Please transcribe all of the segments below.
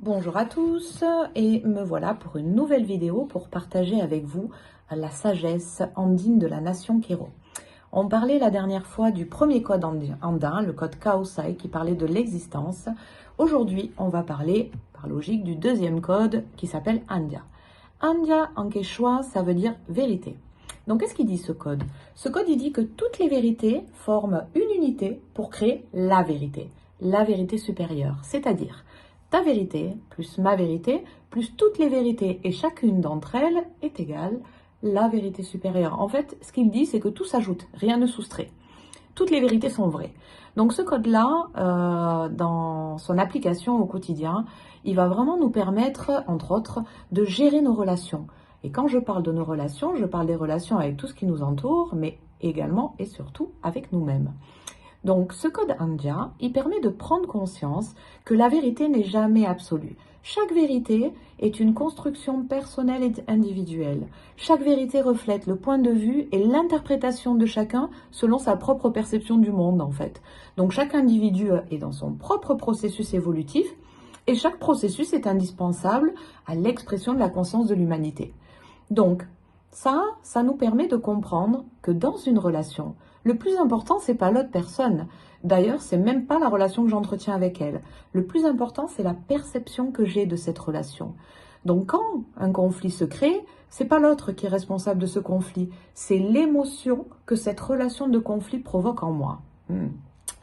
Bonjour à tous et me voilà pour une nouvelle vidéo pour partager avec vous la sagesse andine de la nation Kero. On parlait la dernière fois du premier code andin, le code Kaosai, qui parlait de l'existence. Aujourd'hui, on va parler, par logique, du deuxième code qui s'appelle Andya. Andya en quechua, ça veut dire vérité. Donc, qu'est-ce qu'il dit ce code? Ce code, il dit que toutes les vérités forment une unité pour créer la vérité supérieure, c'est-à-dire ta vérité plus ma vérité plus toutes les vérités et chacune d'entre elles est égale la vérité supérieure. En fait, ce qu'il dit, c'est que tout s'ajoute, rien ne soustrait. Toutes les vérités sont vraies. Donc ce code-là, dans son application au quotidien, il va vraiment nous permettre, entre autres, de gérer nos relations. Et quand je parle de nos relations, je parle des relations avec tout ce qui nous entoure, mais également et surtout avec nous-mêmes. Donc ce code Andya, il permet de prendre conscience que la vérité n'est jamais absolue. Chaque vérité est une construction personnelle et individuelle. Chaque vérité reflète le point de vue et l'interprétation de chacun selon sa propre perception du monde en fait. Donc chaque individu est dans son propre processus évolutif et chaque processus est indispensable à l'expression de la conscience de l'humanité. Donc ça nous permet de comprendre que dans une relation, le plus important, c'est pas l'autre personne. D'ailleurs, c'est même pas la relation que j'entretiens avec elle. Le plus important, c'est la perception que j'ai de cette relation. Donc, quand un conflit se crée, c'est pas l'autre qui est responsable de ce conflit. C'est l'émotion que cette relation de conflit provoque en moi.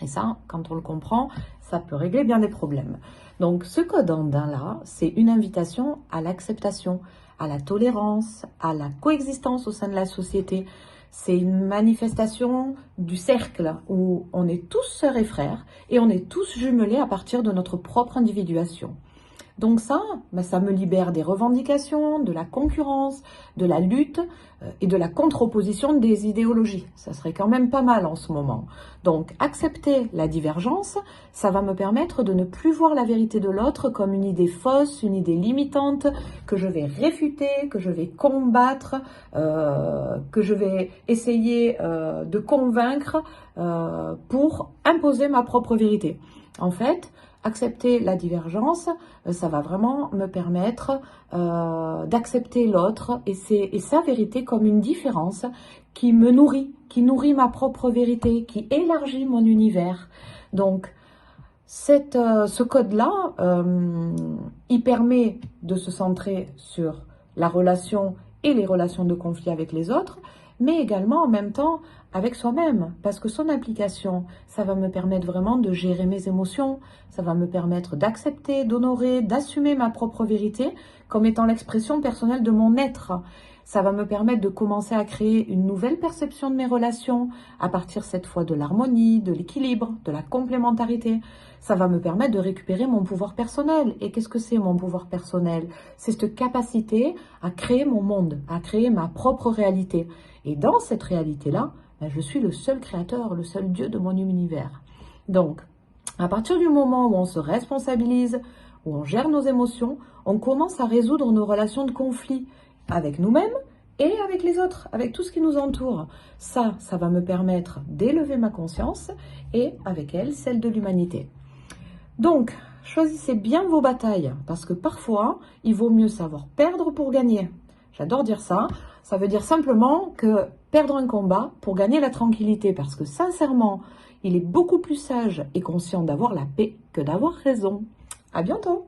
Et ça, quand on le comprend, ça peut régler bien des problèmes. Donc, ce code andin-là, c'est une invitation à l'acceptation, à la tolérance, à la coexistence au sein de la société. C'est une manifestation du cercle où on est tous sœurs et frères et on est tous jumelés à partir de notre propre individuation. Donc ça me libère des revendications, de la concurrence, de la lutte et de la contre-opposition des idéologies. Ça serait quand même pas mal en ce moment. Donc accepter la divergence, ça va me permettre de ne plus voir la vérité de l'autre comme une idée fausse, une idée limitante, que je vais réfuter, que je vais combattre, que je vais essayer de convaincre pour imposer ma propre vérité. En fait, accepter la divergence, ça va vraiment me permettre d'accepter l'autre et sa vérité comme une différence qui me nourrit, qui nourrit ma propre vérité, qui élargit mon univers. Donc, ce code-là, il permet de se centrer sur la relation et les relations de conflit avec les autres, mais également en même temps avec soi-même, parce que son application, ça va me permettre vraiment de gérer mes émotions, ça va me permettre d'accepter, d'honorer, d'assumer ma propre vérité comme étant l'expression personnelle de mon être. Ça va me permettre de commencer à créer une nouvelle perception de mes relations à partir cette fois de l'harmonie, de l'équilibre, de la complémentarité. Ça va me permettre de récupérer mon pouvoir personnel. Et qu'est-ce que c'est mon pouvoir personnel? C'est cette capacité à créer mon monde, à créer ma propre réalité. Et dans cette réalité-là, je suis le seul créateur, le seul Dieu de mon univers. Donc, à partir du moment où on se responsabilise, où on gère nos émotions, on commence à résoudre nos relations de conflit avec nous-mêmes et avec les autres, avec tout ce qui nous entoure. Ça va me permettre d'élever ma conscience et avec elle, celle de l'humanité. Donc, choisissez bien vos batailles parce que parfois, il vaut mieux savoir perdre pour gagner. J'adore dire ça. Ça veut dire simplement que perdre un combat pour gagner la tranquillité parce que sincèrement, il est beaucoup plus sage et conscient d'avoir la paix que d'avoir raison. À bientôt!